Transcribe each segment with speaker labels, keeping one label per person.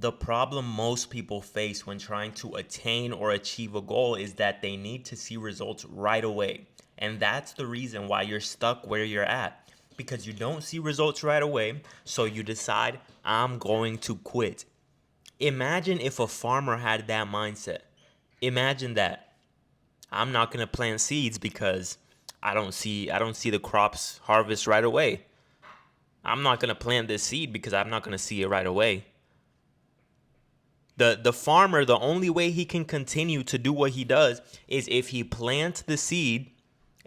Speaker 1: The problem most people face when trying to attain or achieve a goal is that they need to see results right away. And that's the reason why you're stuck where you're at. Because you don't see results right away, so you decide, I'm going to quit. Imagine if a farmer had that mindset. Imagine that. I'm not going to plant seeds because I don't see the crops harvest right away. I'm not going to plant this seed because I'm not going to see it right away. The farmer, the only way he can continue to do what he does is if he plants the seed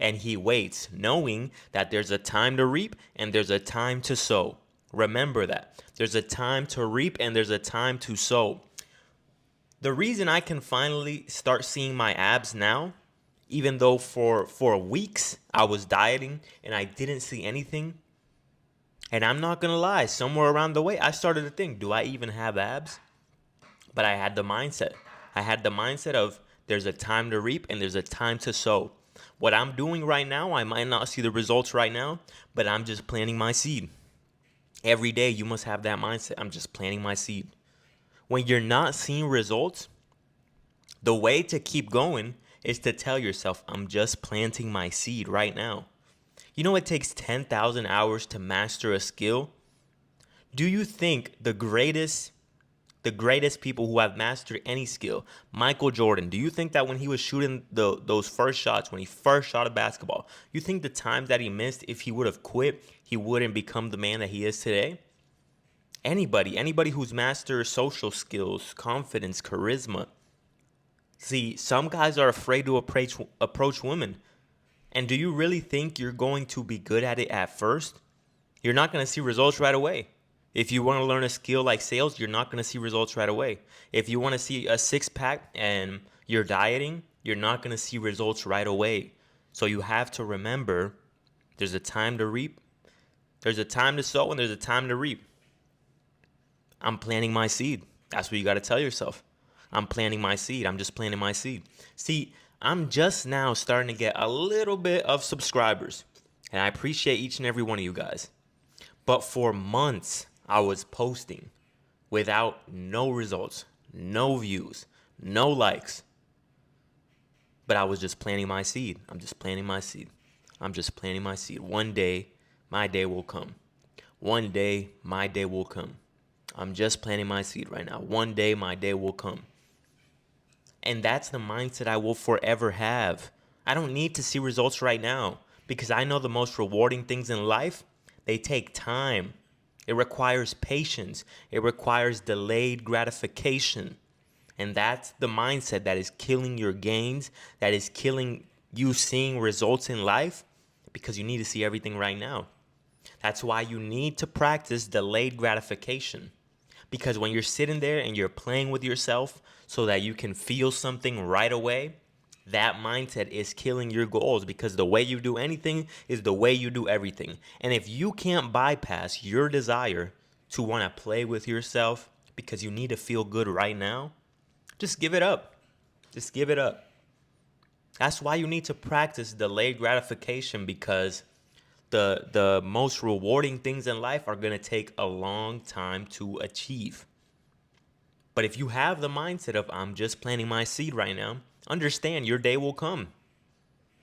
Speaker 1: and he waits, knowing that there's a time to reap and there's a time to sow. Remember that. There's a time to reap and there's a time to sow. The reason I can finally start seeing my abs now, even though for weeks I was dieting and I didn't see anything, and I'm not gonna lie, somewhere around the way I started to think, do I even have abs? But I had the mindset. I had the mindset of there's a time to reap and there's a time to sow. What I'm doing right now, I might not see the results right now, but I'm just planting my seed. Every day you must have that mindset. I'm just planting my seed. When you're not seeing results, the way to keep going is to tell yourself, I'm just planting my seed right now. You know, it takes 10,000 hours to master a skill. Do you think the greatest people who have mastered any skill, Michael Jordan, do you think that when he was shooting those first shots, when he first shot a basketball, you think the times that he missed, if he would have quit, he wouldn't become the man that he is today? Anybody who's mastered social skills, confidence, charisma. See, some guys are afraid to approach women. And do you really think you're going to be good at it at first? You're not going to see results right away. If you want to learn a skill like sales, you're not going to see results right away. If you want to see a six pack and you're dieting, you're not going to see results right away. So you have to remember there's a time to reap, there's a time to sow, and there's a time to reap. I'm planting my seed. That's what you got to tell yourself. I'm planting my seed. I'm just planting my seed. See, I'm just now starting to get a little bit of subscribers, and I appreciate each and every one of you guys. But for months, I was posting without no results, no views, no likes. But I was just planting my seed. I'm just planting my seed. I'm just planting my seed. One day, my day will come. One day, my day will come. I'm just planting my seed right now. One day, my day will come. And that's the mindset I will forever have. I don't need to see results right now because I know the most rewarding things in life, they take time. It requires patience. It requires delayed gratification. And that's the mindset that is killing your gains, that is killing you seeing results in life because you need to see everything right now. That's why you need to practice delayed gratification. Because when you're sitting there and you're playing with yourself so that you can feel something right away, that mindset is killing your goals because the way you do anything is the way you do everything. And if you can't bypass your desire to want to play with yourself because you need to feel good right now, just give it up. Just give it up. That's why you need to practice delayed gratification because the most rewarding things in life are going to take a long time to achieve. But if you have the mindset of I'm just planting my seed right now, understand your day will come.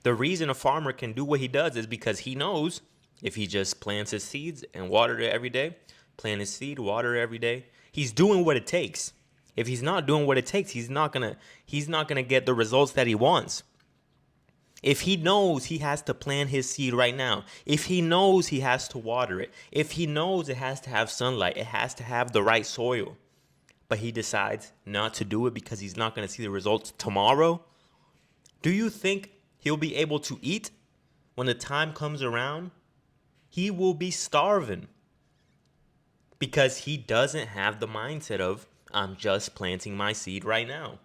Speaker 1: The reason a farmer can do what he does is because he knows if he just plants his seeds and water it every day, plant his seed, water it every day, he's doing what it takes. If he's not doing what it takes, he's not gonna get the results that he wants. If he knows he has to plant his seed right now, if he knows he has to water it, if he knows it has to have sunlight, it has to have the right soil, but he decides not to do it because he's not going to see the results tomorrow, do you think he'll be able to eat when the time comes around? He will be starving because he doesn't have the mindset of, I'm just planting my seed right now.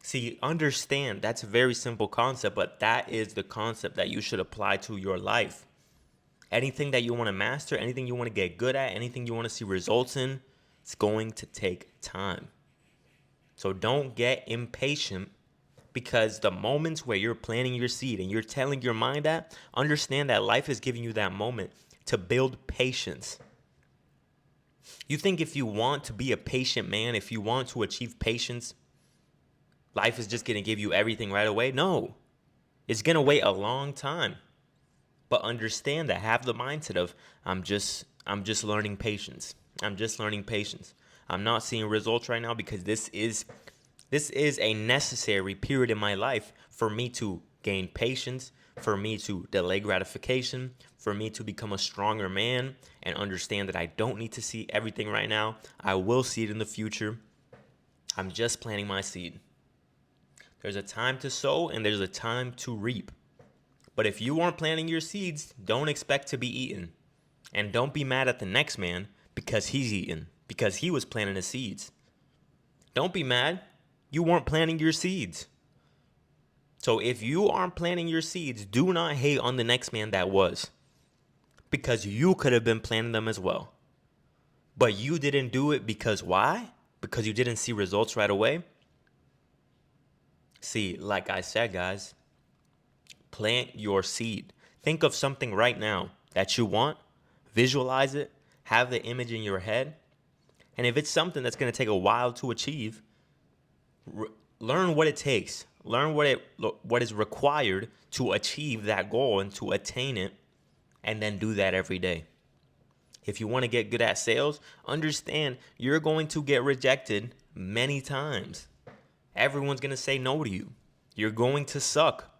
Speaker 1: See, understand that's a very simple concept, but that is the concept that you should apply to your life. Anything that you want to master, anything you want to get good at, anything you want to see results in, it's going to take time. So don't get impatient because the moments where you're planting your seed and you're telling your mind that, understand that life is giving you that moment to build patience. You think if you want to be a patient man, if you want to achieve patience, life is just going to give you everything right away? No. It's going to wait a long time. But understand that, have the mindset of I'm just learning patience. I'm just learning patience. I'm not seeing results right now because this is a necessary period in my life for me to gain patience, for me to delay gratification, for me to become a stronger man and understand that I don't need to see everything right now. I will see it in the future. I'm just planting my seed. There's a time to sow and there's a time to reap. But if you aren't planting your seeds, don't expect to be eaten. And don't be mad at the next man because he's eaten, because he was planting the seeds. Don't be mad. You weren't planting your seeds. So if you aren't planting your seeds, do not hate on the next man that was. Because you could have been planting them as well. But you didn't do it because why? Because you didn't see results right away? See, like I said, guys, plant your seed. Think of something right now that you want, visualize it, have the image in your head. And if it's something that's going to take a while to achieve, learn what it takes. Learn what is required to achieve that goal and to attain it, and then do that every day. If you want to get good at sales, understand you're going to get rejected many times. Everyone's going to say no to you. You're going to suck.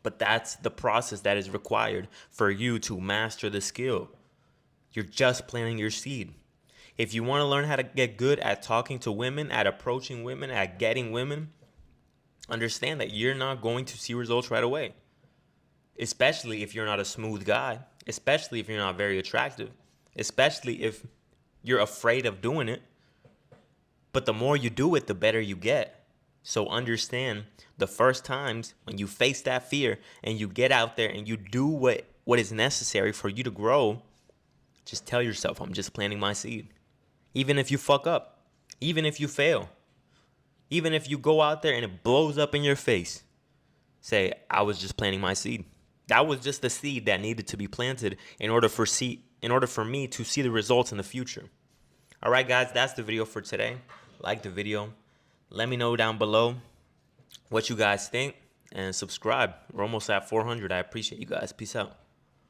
Speaker 1: But that's the process that is required for you to master the skill. You're just planting your seed. If you want to learn how to get good at talking to women, at approaching women, at getting women, understand that you're not going to see results right away. Especially if you're not a smooth guy. Especially if you're not very attractive. Especially if you're afraid of doing it. But the more you do it, the better you get. So understand, the first times when you face that fear and you get out there and you do what is necessary for you to grow, just tell yourself, I'm just planting my seed. Even if you fuck up, even if you fail, even if you go out there and it blows up in your face, say, I was just planting my seed. That was just the seed that needed to be planted in order for me to see the results in the future. All right, guys, that's the video for today. Like the video. Let me know down below what you guys think and subscribe. We're almost at 400. I appreciate you guys. Peace out.